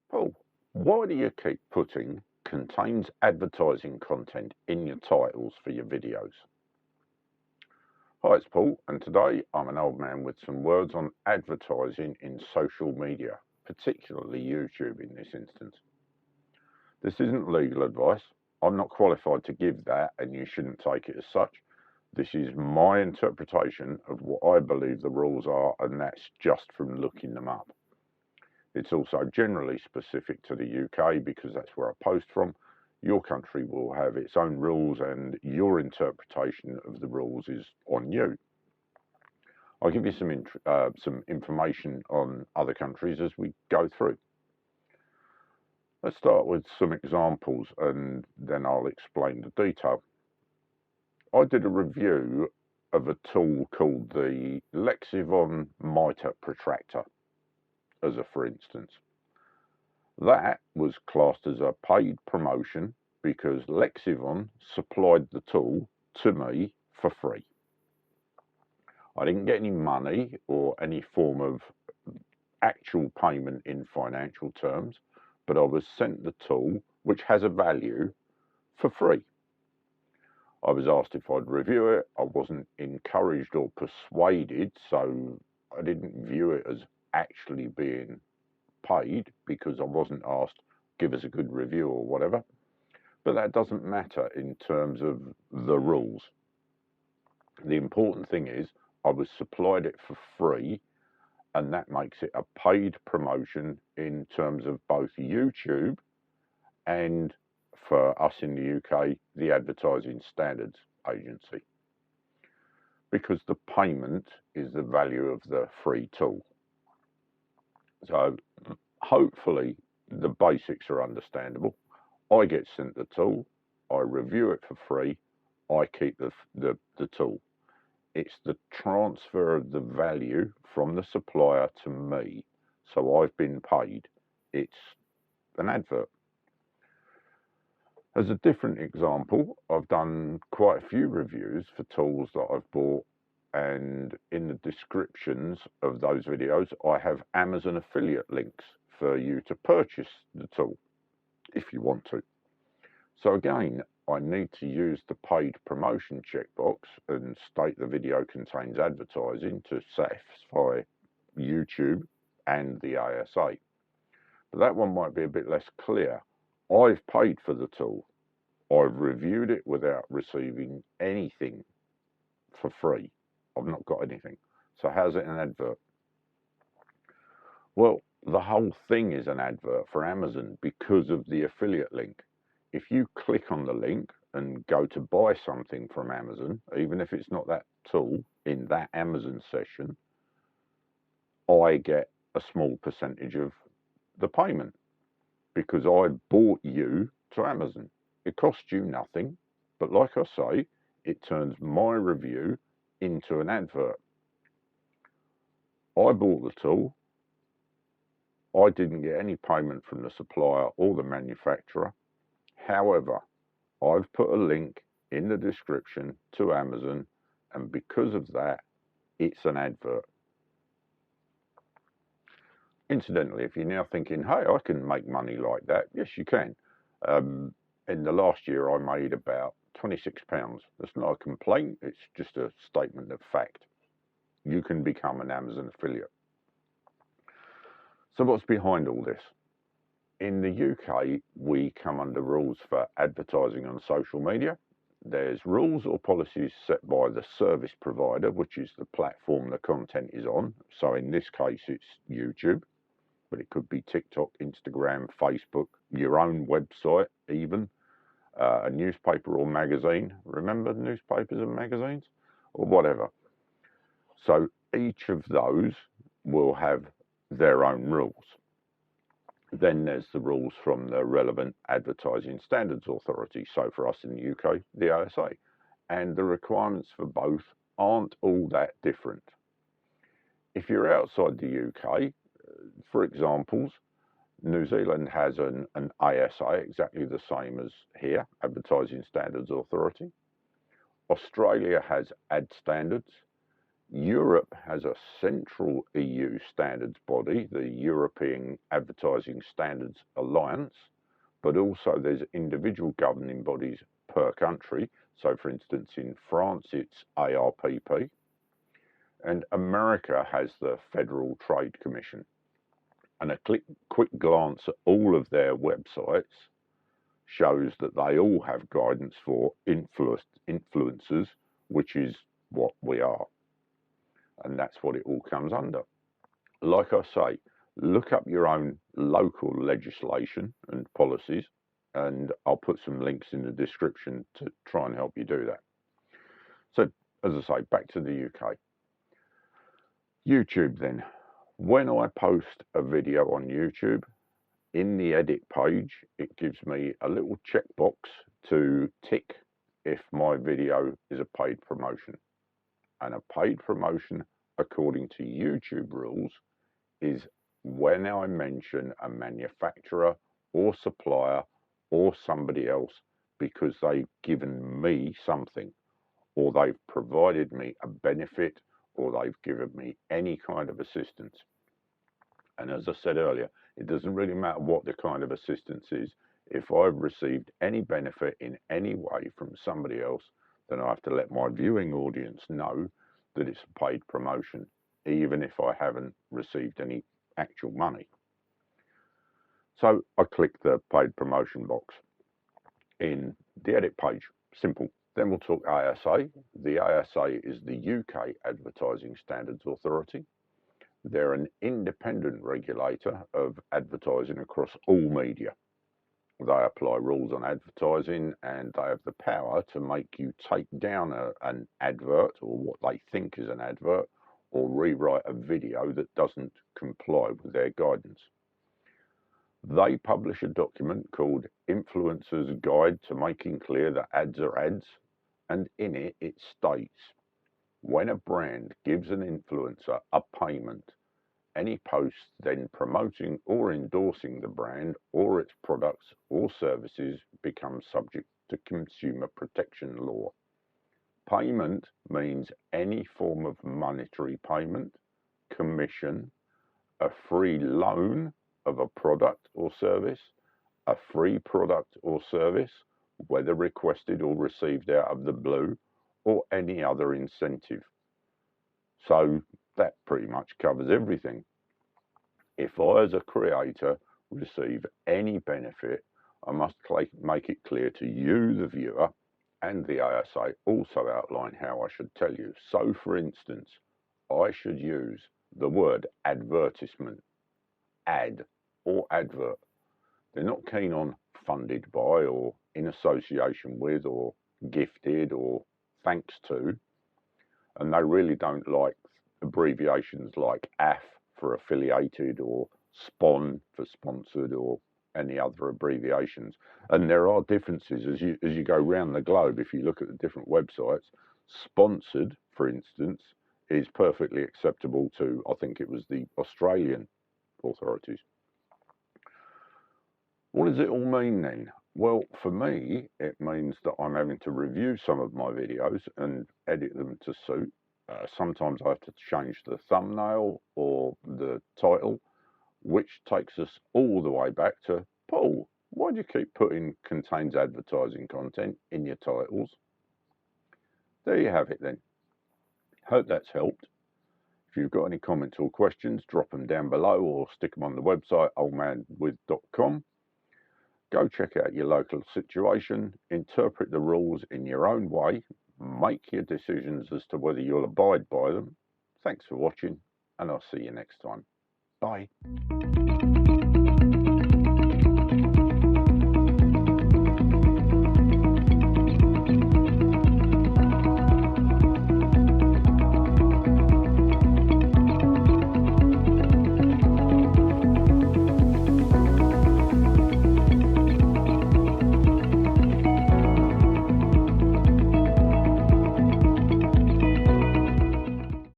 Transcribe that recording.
Paul, why do you keep putting contains advertising content in your titles for your videos? Hi, it's Paul, and today I'm an old man with some words on advertising in social media, particularly YouTube in this instance. This isn't legal advice. I'm not qualified to give that, and you shouldn't take it as such. This is my interpretation of what I believe the rules are, and that's just from looking them up. It's also generally specific to the UK because that's where I post from. Your country will have its own rules and your interpretation of the rules is on you. I'll give you some information on other countries as we go through. Let's start with some examples and then I'll explain the detail. I did a review of a tool called the Lexivon Mitre Protractor, as a for instance. That was classed as a paid promotion because Lexivon supplied the tool to me for free. I didn't get any money or any form of actual payment in financial terms, but I was sent the tool, which has a value, for free. I was asked if I'd review it. I wasn't encouraged or persuaded, so I didn't view it as actually being paid because I wasn't asked, give us a good review or whatever. But that doesn't matter in terms of the rules. The important thing is I was supplied it for free, and that makes it a paid promotion in terms of both YouTube and, for us in the UK, the Advertising Standards Agency, because the payment is the value of the free tool. So hopefully the basics are understandable. I get sent the tool, I review it for free, I keep the tool. It's the transfer of the value from the supplier to me. So I've been paid. It's an advert. As a different example, I've done quite a few reviews for tools that I've bought, and in the descriptions of those videos, I have Amazon affiliate links for you to purchase the tool if you want to. So again, I need to use the paid promotion checkbox and state the video contains advertising to satisfy YouTube and the ASA. But that one might be a bit less clear. I've paid for the tool. I've reviewed it without receiving anything for free. I've not got anything. So how's it an advert? Well, the whole thing is an advert for Amazon because of the affiliate link. If you click on the link and go to buy something from Amazon, even if it's not that tool in that Amazon session, I get a small percentage of the payment because I bought you to Amazon. It costs you nothing, but like I say, it turns my review into an advert. I bought the tool. I didn't get any payment from the supplier or the manufacturer. However, I've put a link in the description to Amazon, and because of that, it's an advert. Incidentally, if you're now thinking, hey, I can make money like that, yes, you can. In the last year, I made about £26. That's not a complaint, it's just a statement of fact. You can become an Amazon affiliate. So what's behind all this? In the UK, we come under rules for advertising on social media. There's rules or policies set by the service provider, which is the platform the content is on. So in this case, it's YouTube, but it could be TikTok, Instagram, Facebook, your own website even, a newspaper or magazine. Remember newspapers and magazines? Or whatever. So each of those will have their own rules. Then there's the rules from the relevant Advertising Standards Authority, so for us in the UK, the ASA. And the requirements for both aren't all that different. If you're outside the UK, for examples, New Zealand has an ASA, exactly the same as here, Advertising Standards Authority. Australia has AdStandards. Europe has a central EU standards body, the European Advertising Standards Alliance, but also there's individual governing bodies per country. So for instance, in France, it's ARPP, and America has the Federal Trade Commission. And a quick glance at all of their websites shows that they all have guidance for influencers, which is what we are. And that's what it all comes under. Like I say, look up your own local legislation and policies, and I'll put some links in the description to try and help you do that. So, as I say, back to the UK. YouTube then. When I post a video on YouTube, in the edit page, it gives me a little checkbox to tick if my video is a paid promotion. And a paid promotion, according to YouTube rules, is when I mention a manufacturer or supplier or somebody else because they've given me something, or they've provided me a benefit, or they've given me any kind of assistance. And as I said earlier, it doesn't really matter what the kind of assistance is. If I've received any benefit in any way from somebody else, then I have to let my viewing audience know that it's a paid promotion, even if I haven't received any actual money. So I click the paid promotion box in the edit page. Simple. Then we'll talk ASA. The ASA is the UK Advertising Standards Authority. They're an independent regulator of advertising across all media. They apply rules on advertising, and they have the power to make you take down an advert, or what they think is an advert, or rewrite a video that doesn't comply with their guidance. They publish a document called Influencer's Guide to Making Clear that Ads are Ads, and in it, it states, when a brand gives an influencer a payment, any post then promoting or endorsing the brand or its products or services becomes subject to consumer protection law. Payment means any form of monetary payment, commission, a free loan of a product or service, a free product or service, whether requested or received out of the blue, or any other incentive. So that pretty much covers everything. If I, as a creator, receive any benefit, I must make it clear to you, the viewer, and the ASA also outline how I should tell you. So, for instance, I should use the word advertisement, ad, or advert. They're not keen on funded by, or in association with, or gifted, or thanks to, and they really don't like abbreviations like AF for affiliated, or SPON for sponsored, or any other abbreviations. And there are differences as you go around the globe. If you look at the different websites, sponsored, for instance, is perfectly acceptable to, I think it was the Australian authorities. What does it all mean then? Well, for me, it means that I'm having to review some of my videos and edit them to suit. Sometimes I have to change the thumbnail or the title, which takes us all the way back to, Paul, why do you keep putting contains advertising content in your titles? There you have it then. Hope that's helped. If you've got any comments or questions, drop them down below or stick them on the website oldmanwith.com. Go check out your local situation, interpret the rules in your own way, make your decisions as to whether you'll abide by them. Thanks for watching, and I'll see you next time. Bye.